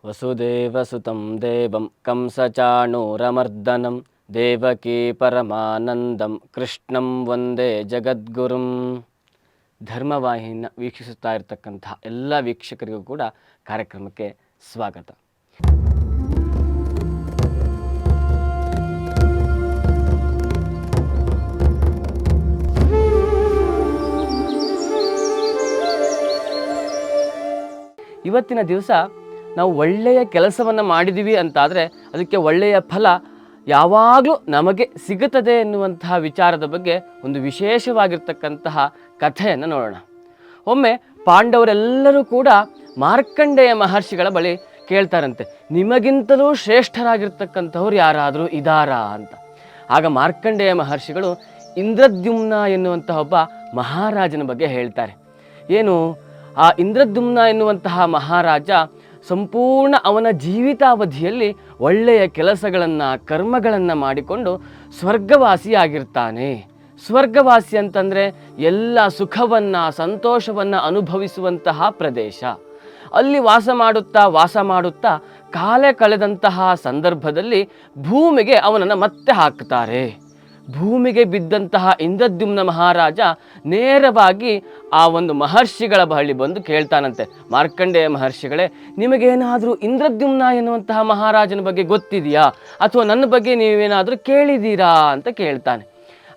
ವಸುದೇವಸುತಂ ದೇವಂ ಕಂಸಚಾಣೂರಮರ್ದನಂ ದೇವಕೀ ಪರಮಾನಂದಂ ಕೃಷ್ಣಂ ವಂದೇ ಜಗದ್ಗುರುಂ. ಧರ್ಮವಾಹಿನಿಯನ್ನು ವೀಕ್ಷಿಸುತ್ತಾ ಇರತಕ್ಕಂತಹ ಎಲ್ಲ ವೀಕ್ಷಕರಿಗೂ ಕೂಡ ಕಾರ್ಯಕ್ರಮಕ್ಕೆ ಸ್ವಾಗತ. ಇವತ್ತಿನ ದಿವಸ ನಾವು ಒಳ್ಳೆಯ ಕೆಲಸವನ್ನು ಮಾಡಿದ್ದೀವಿ ಅಂತಾದರೆ ಅದಕ್ಕೆ ಒಳ್ಳೆಯ ಫಲ ಯಾವಾಗಲೂ ನಮಗೆ ಸಿಗುತ್ತದೆ ಎನ್ನುವಂತಹ ವಿಚಾರದ ಬಗ್ಗೆ ಒಂದು ವಿಶೇಷವಾಗಿರ್ತಕ್ಕಂತಹ ಕಥೆಯನ್ನು ನೋಡೋಣ. ಒಮ್ಮೆ ಪಾಂಡವರೆಲ್ಲರೂ ಕೂಡ ಮಾರ್ಕಂಡೇಯ ಮಹರ್ಷಿಗಳ ಬಳಿ ಕೇಳ್ತಾರಂತೆ, ನಿಮಗಿಂತಲೂ ಶ್ರೇಷ್ಠರಾಗಿರ್ತಕ್ಕಂಥವ್ರು ಯಾರಾದರೂ ಇದ್ದಾರಾ ಅಂತ. ಆಗ ಮಾರ್ಕಂಡೇಯ ಮಹರ್ಷಿಗಳು ಇಂದ್ರದ್ಯುಮ್ನ ಎನ್ನುವಂತಹ ಒಬ್ಬ ಮಹಾರಾಜನ ಬಗ್ಗೆ ಹೇಳ್ತಾರೆ. ಏನು, ಆ ಇಂದ್ರದ್ಯುಮ್ನ ಎನ್ನುವಂತಹ ಮಹಾರಾಜ ಸಂಪೂರ್ಣ ಅವನ ಜೀವಿತಾವಧಿಯಲ್ಲಿ ಒಳ್ಳೆಯ ಕೆಲಸಗಳನ್ನು ಕರ್ಮಗಳನ್ನು ಮಾಡಿಕೊಂಡು ಸ್ವರ್ಗವಾಸಿಯಾಗಿರ್ತಾನೆ. ಸ್ವರ್ಗವಾಸಿ ಅಂತಂದರೆ ಎಲ್ಲ ಸುಖವನ್ನು ಸಂತೋಷವನ್ನು ಅನುಭವಿಸುವಂತಹ ಪ್ರದೇಶ. ಅಲ್ಲಿ ವಾಸ ಮಾಡುತ್ತಾ ಕಾಲ ಕಳೆದಂತಹ ಸಂದರ್ಭದಲ್ಲಿ ಭೂಮಿಗೆ ಅವನನ್ನು ಮತ್ತೆ ಹಾಕ್ತಾರೆ. ಭೂಮಿಗೆ ಬಿದ್ದಂತಹ ಇಂದ್ರದ್ಯುಮ್ನ ಮಹಾರಾಜ ನೇರವಾಗಿ ಆ ಒಂದು ಮಹರ್ಷಿಗಳ ಬಳಿ ಬಂದು ಕೇಳ್ತಾನಂತೆ, ಮಾರ್ಕಂಡೇಯ ಮಹರ್ಷಿಗಳೇ, ನಿಮಗೇನಾದರೂ ಇಂದ್ರದ್ಯುಮ್ನ ಎನ್ನುವಂತಹ ಮಹಾರಾಜನ ಬಗ್ಗೆ ಗೊತ್ತಿದೆಯಾ, ಅಥವಾ ನನ್ನ ಬಗ್ಗೆ ನೀವೇನಾದರೂ ಕೇಳಿದ್ದೀರಾ ಅಂತ ಕೇಳ್ತಾನೆ.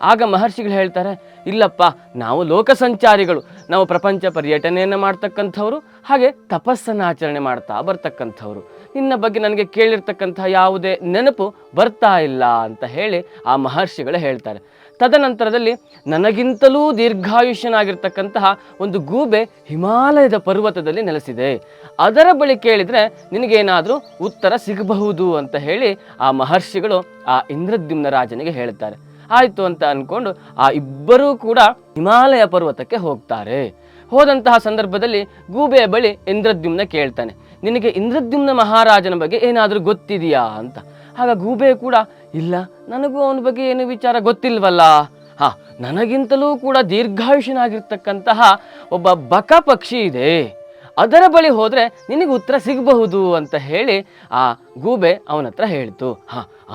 ಆಗ ಮಹರ್ಷಿಗಳು ಹೇಳ್ತಾರೆ, ಇಲ್ಲಪ್ಪ, ನಾವು ಲೋಕ ಸಂಚಾರಿಗಳು, ನಾವು ಪ್ರಪಂಚ ಪರ್ಯಟನೆಯನ್ನು ಮಾಡ್ತಕ್ಕಂಥವ್ರು, ಹಾಗೆ ತಪಸ್ಸನ್ನು ಆಚರಣೆ ಮಾಡ್ತಾ ಬರ್ತಕ್ಕಂಥವ್ರು. ನಿನ್ನ ಬಗ್ಗೆ ನನಗೆ ಕೇಳಿರ್ತಕ್ಕಂಥ ಯಾವುದೇ ನೆನಪು ಬರ್ತಾ ಇಲ್ಲ ಅಂತ ಹೇಳಿ ಆ ಮಹರ್ಷಿಗಳು ಹೇಳ್ತಾರೆ. ತದನಂತರದಲ್ಲಿ ನನಗಿಂತಲೂ ದೀರ್ಘಾಯುಷ್ಯನಾಗಿರ್ತಕ್ಕಂತಹ ಒಂದು ಗೂಬೆ ಹಿಮಾಲಯದ ಪರ್ವತದಲ್ಲಿ ನೆಲೆಸಿದೆ, ಅದರ ಬಳಿ ಕೇಳಿದರೆ ನಿನಗೇನಾದರೂ ಉತ್ತರ ಸಿಗಬಹುದು ಅಂತ ಹೇಳಿ ಆ ಮಹರ್ಷಿಗಳು ಆ ಇಂದ್ರದ್ಯುಮ್ನ ರಾಜನಿಗೆ ಹೇಳ್ತಾರೆ. ಆಯಿತು ಅಂತ ಅಂದ್ಕೊಂಡು ಆ ಇಬ್ಬರೂ ಕೂಡ ಹಿಮಾಲಯ ಪರ್ವತಕ್ಕೆ ಹೋಗ್ತಾರೆ. ಹೋದಂತಹ ಸಂದರ್ಭದಲ್ಲಿ ಗೂಬೆಯ ಬಳಿ ಇಂದ್ರದ್ಯುಮ್ನ ಕೇಳ್ತಾನೆ, ನಿನಗೆ ಇಂದ್ರದ್ಯುಮ್ನ ಮಹಾರಾಜನ ಬಗ್ಗೆ ಏನಾದರೂ ಗೊತ್ತಿದೆಯಾ ಅಂತ. ಆಗ ಗೂಬೆ ಕೂಡ, ಇಲ್ಲ, ನನಗೂ ಅವನ ಬಗ್ಗೆ ಏನು ವಿಚಾರ ಗೊತ್ತಿಲ್ವಲ್ಲ. ನನಗಿಂತಲೂ ಕೂಡ ದೀರ್ಘಾಯುಷ್ಯನಾಗಿರ್ತಕ್ಕಂತಹ ಒಬ್ಬ ಬಕ ಪಕ್ಷಿ ಇದೆ, ಅದರ ಬಳಿ ಹೋದರೆ ನಿನಗೆ ಉತ್ತರ ಸಿಗಬಹುದು ಅಂತ ಹೇಳಿ ಆ ಗೂಬೆ ಅವನ ಹತ್ರ ಹೇಳ್ತು.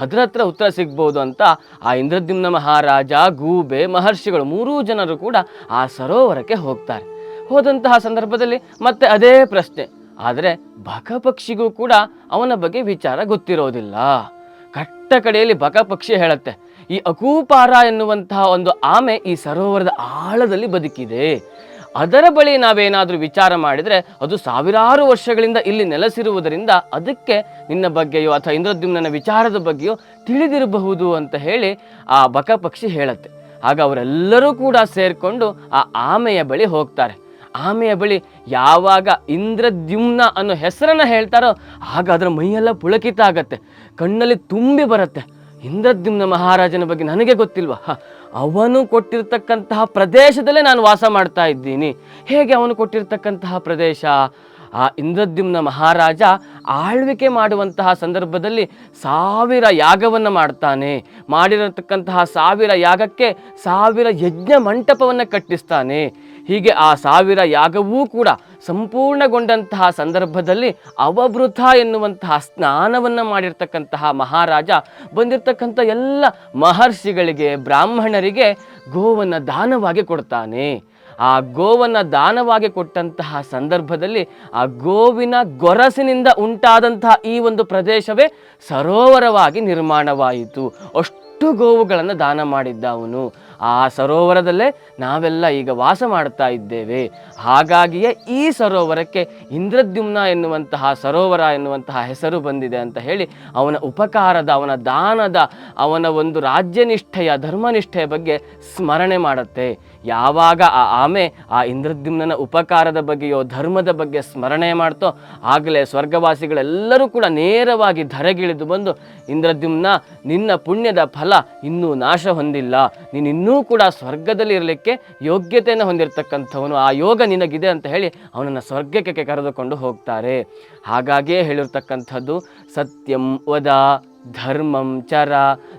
ಅದರ ಹತ್ರ ಉತ್ತರ ಸಿಗ್ಬೋದು ಅಂತ ಆ ಇಂದ್ರದ್ಯುಮ್ನ ಮಹಾರಾಜ, ಗೂಬೆ, ಮಹರ್ಷಿಗಳು ಮೂರೂ ಜನರು ಕೂಡ ಆ ಸರೋವರಕ್ಕೆ ಹೋಗ್ತಾರೆ. ಹೋದಂತಹ ಸಂದರ್ಭದಲ್ಲಿ ಮತ್ತೆ ಅದೇ ಪ್ರಶ್ನೆ, ಆದರೆ ಬಕ ಪಕ್ಷಿಗೂ ಕೂಡ ಅವನ ಬಗ್ಗೆ ವಿಚಾರ ಗೊತ್ತಿರೋದಿಲ್ಲ. ಕಟ್ಟ ಕಡೆಯಲ್ಲಿ ಬಕ ಪಕ್ಷಿ ಹೇಳುತ್ತೆ, ಈ ಅಕೂಪಾರ ಎನ್ನುವಂತಹ ಒಂದು ಆಮೆ ಈ ಸರೋವರದ ಆಳದಲ್ಲಿ ಬದುಕಿದೆ, ಅದರ ಬಳಿ ನಾವೇನಾದರೂ ವಿಚಾರ ಮಾಡಿದರೆ ಅದು ಸಾವಿರಾರು ವರ್ಷಗಳಿಂದ ಇಲ್ಲಿ ನೆಲೆಸಿರುವುದರಿಂದ ಅದಕ್ಕೆ ನಿನ್ನ ಬಗ್ಗೆಯೋ ಅಥವಾ ಇಂದ್ರದ್ಯುಮ್ನ ವಿಚಾರದ ಬಗ್ಗೆಯೋ ತಿಳಿದಿರಬಹುದು ಅಂತ ಹೇಳಿ ಆ ಬಕ ಪಕ್ಷಿ ಹೇಳುತ್ತೆ. ಆಗ ಅವರೆಲ್ಲರೂ ಕೂಡ ಸೇರಿಕೊಂಡು ಆ ಆಮೆಯ ಬಳಿ ಹೋಗ್ತಾರೆ. ಆಮೆಯ ಬಳಿ ಯಾವಾಗ ಇಂದ್ರದ್ಯುಮ್ನ ಅನ್ನೋ ಹೆಸರನ್ನು ಹೇಳ್ತಾರೋ ಆಗ ಅದರ ಮೈಯೆಲ್ಲ ಪುಳಕಿತ ಆಗತ್ತೆ, ಕಣ್ಣಲ್ಲಿ ತುಂಬಿ ಬರುತ್ತೆ. ಇಂದ್ರದ್ಯುಮ್ನ ಮಹಾರಾಜನ ಬಗ್ಗೆ ನನಗೆ ಗೊತ್ತಿಲ್ವಾ? ಅವನು ಕೊಟ್ಟಿರ್ತಕ್ಕಂತಹ ಪ್ರದೇಶದಲ್ಲೇ ನಾನು ವಾಸ ಮಾಡ್ತಾ ಇದ್ದೀನಿ. ಹೇಗೆ ಅವನು ಕೊಟ್ಟಿರ್ತಕ್ಕಂತಹ ಪ್ರದೇಶ? ಆ ಇಂದ್ರದ್ಯುಮ್ನ ಮಹಾರಾಜ ಆಳ್ವಿಕೆ ಮಾಡುವಂತಹ ಸಂದರ್ಭದಲ್ಲಿ 1000 ಯಾಗವನ್ನು ಮಾಡ್ತಾನೆ. ಮಾಡಿರತಕ್ಕಂತಹ 1000 ಯಾಗಕ್ಕೆ 1000 ಯಜ್ಞ ಮಂಟಪವನ್ನು ಕಟ್ಟಿಸ್ತಾನೆ. ಹೀಗೆ ಆ 1000 ಯಾಗವೂ ಕೂಡ ಸಂಪೂರ್ಣಗೊಂಡಂತಹ ಸಂದರ್ಭದಲ್ಲಿ ಅವಭೃತ ಎನ್ನುವಂತಹ ಸ್ನಾನವನ್ನು ಮಾಡಿರ್ತಕ್ಕಂತಹ ಮಹಾರಾಜ ಬಂದಿರತಕ್ಕಂಥ ಎಲ್ಲ ಮಹರ್ಷಿಗಳಿಗೆ, ಬ್ರಾಹ್ಮಣರಿಗೆ ಗೋವನ್ನು ದಾನವಾಗಿ ಕೊಡ್ತಾನೆ. ಆ ಗೋವನ್ನು ದಾನವಾಗಿ ಕೊಟ್ಟಂತಹ ಸಂದರ್ಭದಲ್ಲಿ ಆ ಗೋವಿನ ಗೊರಸಿನಿಂದ ಉಂಟಾದಂತಹ ಈ ಒಂದು ಪ್ರದೇಶವೇ ಸರೋವರವಾಗಿ ನಿರ್ಮಾಣವಾಯಿತು. ಅಷ್ಟು ಗೋವುಗಳನ್ನು ದಾನ ಮಾಡಿದ್ದ ಅವನು. ಆ ಸರೋವರದಲ್ಲೇ ನಾವೆಲ್ಲ ಈಗ ವಾಸ ಮಾಡ್ತಾ ಇದ್ದೇವೆ. ಹಾಗಾಗಿಯೇ ಈ ಸರೋವರಕ್ಕೆ ಇಂದ್ರದ್ಯುಮ್ನ ಎನ್ನುವಂತಹ ಸರೋವರ ಎನ್ನುವಂತಹ ಹೆಸರು ಬಂದಿದೆ ಅಂತ ಹೇಳಿ ಅವನ ಉಪಕಾರದ, ಅವನ ದಾನದ, ಅವನ ಒಂದು ರಾಜ್ಯನಿಷ್ಠೆಯ, ಧರ್ಮನಿಷ್ಠೆಯ ಬಗ್ಗೆ ಸ್ಮರಣೆ ಮಾಡುತ್ತೆ. ಯಾವಾಗ ಆ ಆಮೆ ಆ ಇಂದ್ರದ್ಯುಮ್ನ ಉಪಕಾರದ ಬಗ್ಗೆಯೋ ಧರ್ಮದ ಬಗ್ಗೆ ಸ್ಮರಣೆ ಮಾಡ್ತೋ ಆಗಲೇ ಸ್ವರ್ಗವಾಸಿಗಳೆಲ್ಲರೂ ಕೂಡ ನೇರವಾಗಿ ಧರೆಗಿಳಿದು ಬಂದು, ಇಂದ್ರದ್ಯುಮ್ನ, ನಿನ್ನ ಪುಣ್ಯದ ಫಲ ಇನ್ನೂ ನಾಶ ಹೊಂದಿಲ್ಲ, ನೀನು ಇನ್ನೂ ಕೂಡ ಸ್ವರ್ಗದಲ್ಲಿ ಇರಲಿಕ್ಕೆ ಯೋಗ್ಯತೆಯನ್ನು ಹೊಂದಿರತಕ್ಕಂಥವನು, ಆ ಯೋಗ ನಿನಗಿದೆ ಅಂತ ಹೇಳಿ ಅವನನ್ನು ಸ್ವರ್ಗಕ್ಕೆ ಕರೆದುಕೊಂಡು ಹೋಗ್ತಾರೆ. ಹಾಗಾಗಿಯೇ ಹೇಳಿರ್ತಕ್ಕಂಥದ್ದು, ಸತ್ಯಂ ವದ ಧರ್ಮಂ ಚರ,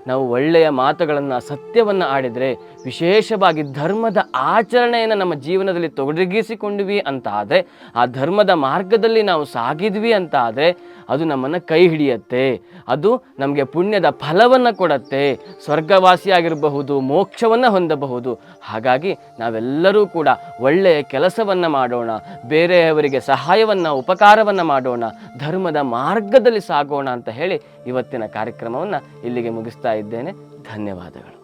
ನಾವು ಒಳ್ಳೆಯ ಮಾತುಗಳನ್ನು ಸತ್ಯವನ್ನು ಆಡಿದರೆ, ವಿಶೇಷವಾಗಿ ಧರ್ಮದ ಆಚರಣೆಯನ್ನು ನಮ್ಮ ಜೀವನದಲ್ಲಿ ತೊಡಗಿಸಿಕೊಂಡ್ವಿ ಅಂತ ಆದರೆ, ಆ ಧರ್ಮದ ಮಾರ್ಗದಲ್ಲಿ ನಾವು ಸಾಗಿದ್ವಿ ಅಂತ ಆದರೆ ಅದು ನಮ್ಮನ್ನು ಕೈ ಹಿಡಿಯುತ್ತೆ, ಅದು ನಮಗೆ ಪುಣ್ಯದ ಫಲವನ್ನು ಕೊಡುತ್ತೆ, ಸ್ವರ್ಗವಾಸಿಯಾಗಿರಬಹುದು, ಮೋಕ್ಷವನ್ನು ಹೊಂದಬಹುದು. ಹಾಗಾಗಿ ನಾವೆಲ್ಲರೂ ಕೂಡ ಒಳ್ಳೆಯ ಕೆಲಸವನ್ನು ಮಾಡೋಣ, ಬೇರೆಯವರಿಗೆ ಸಹಾಯವನ್ನು ಉಪಕಾರವನ್ನು ಮಾಡೋಣ, ಧರ್ಮದ ಮಾರ್ಗದಲ್ಲಿ ಸಾಗೋಣ ಅಂತ ಹೇಳಿ ಇವತ್ತಿನ ಕಾರ್ಯಕ್ರಮವನ್ನು ಇಲ್ಲಿಗೆ ಮುಗಿಸ್ತಾ ಇದ್ದೇನೆ. ಧನ್ಯವಾದಗಳು.